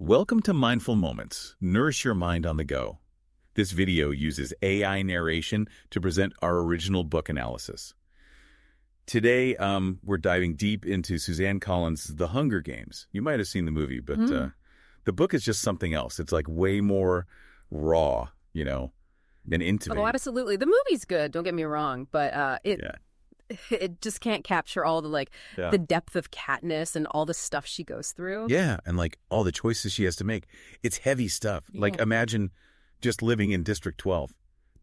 Welcome to Mindful Moments. Nourish your mind on the go. This video uses AI narration to present our original book analysis. Today, we're diving deep into Suzanne Collins' The Hunger Games. You might have seen the movie, but the book is just something else. It's like way more raw, and intimate. Oh, absolutely. The movie's good, don't get me wrong, but it just can't capture all the depth of Katniss and all the stuff she goes through. Yeah, and all the choices she has to make. It's heavy stuff. Yeah. Imagine just living in District 12,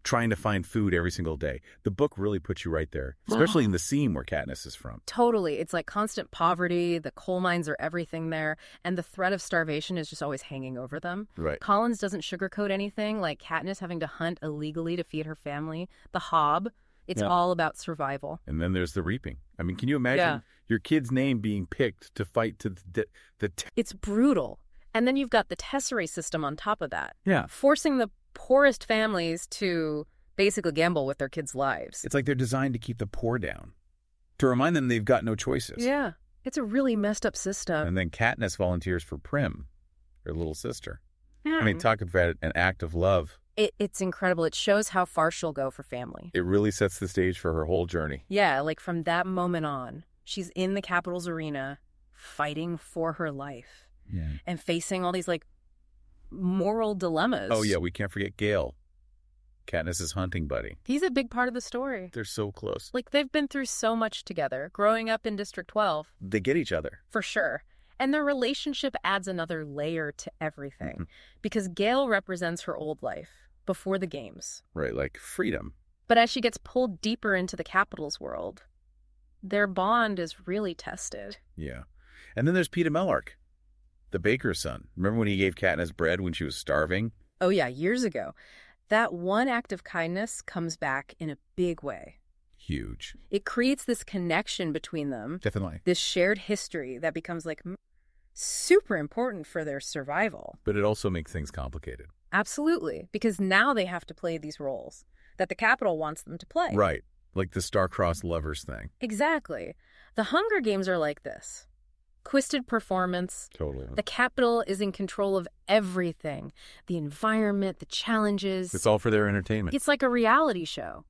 trying to find food every single day. The book really puts you right there, especially in the scene where Katniss is from. Totally. It's like constant poverty, the coal mines are everything there, and the threat of starvation is just always hanging over them. Right. Collins doesn't sugarcoat anything, like Katniss having to hunt illegally to feed her family. The Hob. It's all about survival. And then there's the reaping. I mean, can you imagine your kid's name being picked to fight to It's brutal. And then you've got the tesserae system on top of that. Yeah. Forcing the poorest families to basically gamble with their kids' lives. It's like they're designed to keep the poor down, to remind them they've got no choices. Yeah. It's a really messed up system. And then Katniss volunteers for Prim, her little sister. Yeah. I mean, talk about an act of love. It's incredible. It shows how far she'll go for family. It really sets the stage for her whole journey. Yeah, like from that moment on, she's in the Capitol's arena fighting for her life and facing all these moral dilemmas. Oh, yeah, we can't forget Gale, Katniss's hunting buddy. He's a big part of the story. They're so close. They've been through so much together, growing up in District 12. They get each other. For sure. And their relationship adds another layer to everything because Gale represents her old life before the games. Right, like freedom. But as she gets pulled deeper into the Capitol's world, their bond is really tested. Yeah. And then there's Embark, the baker's son. Remember when he gave Katniss bread when she was starving? Oh, yeah, years ago. That one act of kindness comes back in a big way. Huge. It creates this connection between them. Definitely. This shared history that becomes super important for their survival. But it also makes things complicated. Absolutely. Because now they have to play these roles that the Capitol wants them to play. Right. Like the star-crossed lovers thing. Exactly. The Hunger Games are like this. Twisted performance. Totally. The Capitol is in control of everything. The environment, the challenges. It's all for their entertainment. It's like a reality show,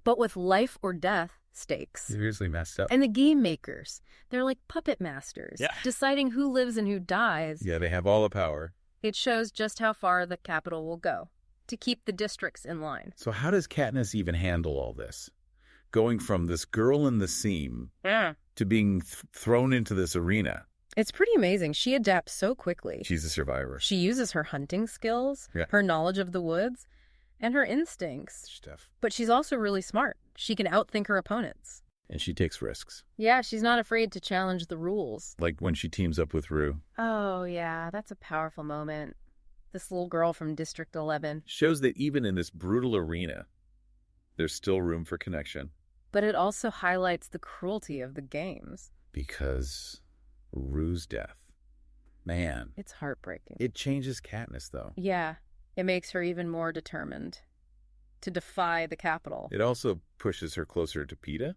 but with life or death stakes. Seriously messed up. And the game makers, they're like puppet masters, deciding who lives and who dies. Yeah, they have all the power. It shows just how far the Capitol will go to keep the districts in line. So how does Katniss even handle all this? Going from this girl in the seam to being thrown into this arena. It's pretty amazing. She adapts so quickly. She's a survivor. She uses her hunting skills, her knowledge of the woods, and her instincts. Stuff. But she's also really smart. She can outthink her opponents. And she takes risks. Yeah, she's not afraid to challenge the rules. Like when she teams up with Rue. Oh, yeah, that's a powerful moment. This little girl from District 11. Shows that even in this brutal arena, there's still room for connection. But it also highlights the cruelty of the games. Because Rue's death. Man. It's heartbreaking. It changes Katniss, though. Yeah, it makes her even more determined to defy the Capitol. It also pushes her closer to Peeta.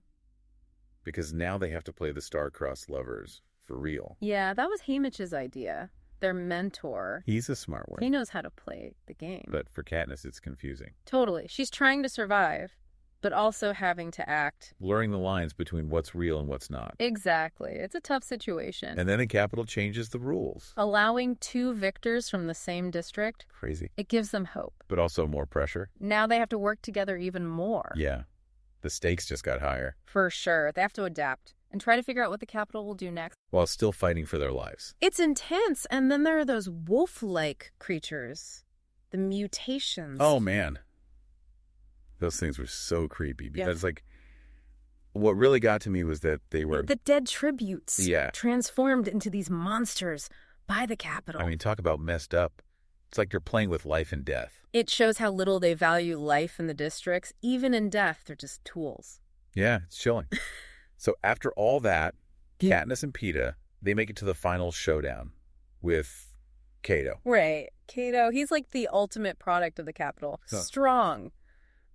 Because now they have to play the star-crossed lovers for real. Yeah, that was Haymitch's idea. Their mentor. He's a smart one. He knows how to play the game. But for Katniss, it's confusing. Totally. She's trying to survive, but also having to act. Blurring the lines between what's real and what's not. Exactly. It's a tough situation. And then the Capitol changes the rules. Allowing two victors from the same district. Crazy. It gives them hope. But also more pressure. Now they have to work together even more. Yeah. The stakes just got higher. For sure. They have to adapt and try to figure out what the Capitol will do next. While still fighting for their lives. It's intense. And then there are those wolf-like creatures. The mutations. Oh, man. Those things were so creepy. Because, what really got to me was that they were... The dead tributes. Yeah. Transformed into these monsters by the Capitol. I mean, talk about messed up. It's like they're playing with life and death. It shows how little they value life in the districts. Even in death, they're just tools. Yeah, it's chilling. So after all that, Katniss and Peeta, they make it to the final showdown with Cato. Right. Cato, he's like the ultimate product of the Capitol. Strong,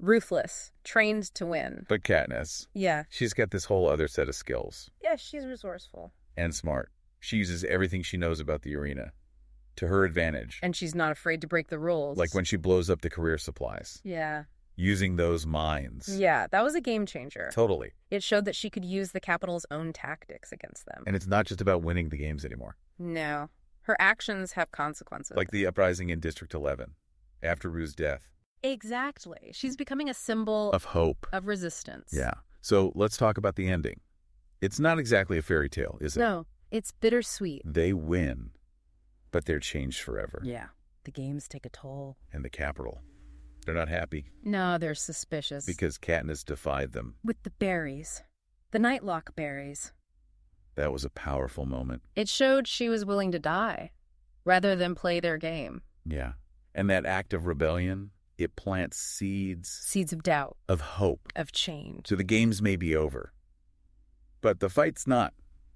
ruthless, trained to win. But Katniss. Yeah. She's got this whole other set of skills. Yeah, she's resourceful. And smart. She uses everything she knows about the arena. to her advantage. And she's not afraid to break the rules. Like when she blows up the career supplies. Yeah. Using those minds. Yeah, that was a game changer. Totally. It showed that she could use the Capitol's own tactics against them. And it's not just about winning the games anymore. No. Her actions have consequences. Like the uprising in District 11 after Rue's death. Exactly. She's becoming a symbol of hope. Of resistance. Yeah. So let's talk about the ending. It's not exactly a fairy tale, is it? No, it's bittersweet. They win, but they're changed forever. Yeah. The games take a toll. And the Capitol. They're not happy. No, they're suspicious. Because Katniss defied them. With the berries. The Nightlock berries. That was a powerful moment. It showed she was willing to die, rather than play their game. Yeah. And that act of rebellion, it plants seeds. Seeds of doubt. Of hope. Of change. So the games may be over. But the fight's not.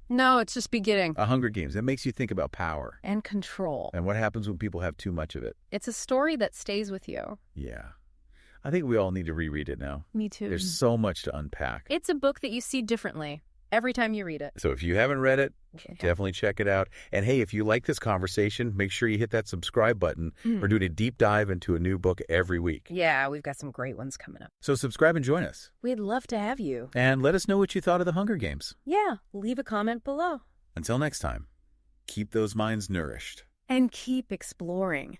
No, it's just beginning. A Hunger Games. It makes you think about power. And control. And what happens when people have too much of it. It's a story that stays with you. Yeah. I think we all need to reread it now. Me too. There's so much to unpack. It's a book that you see differently every time you read it. So if you haven't read it, definitely check it out. And hey, if you like this conversation, make sure you hit that subscribe button. We're doing a deep dive into a new book every week. Yeah, we've got some great ones coming up. So subscribe and join us. We'd love to have you. And let us know what you thought of the Hunger Games. Yeah, leave a comment below. Until next time, keep those minds nourished. And keep exploring.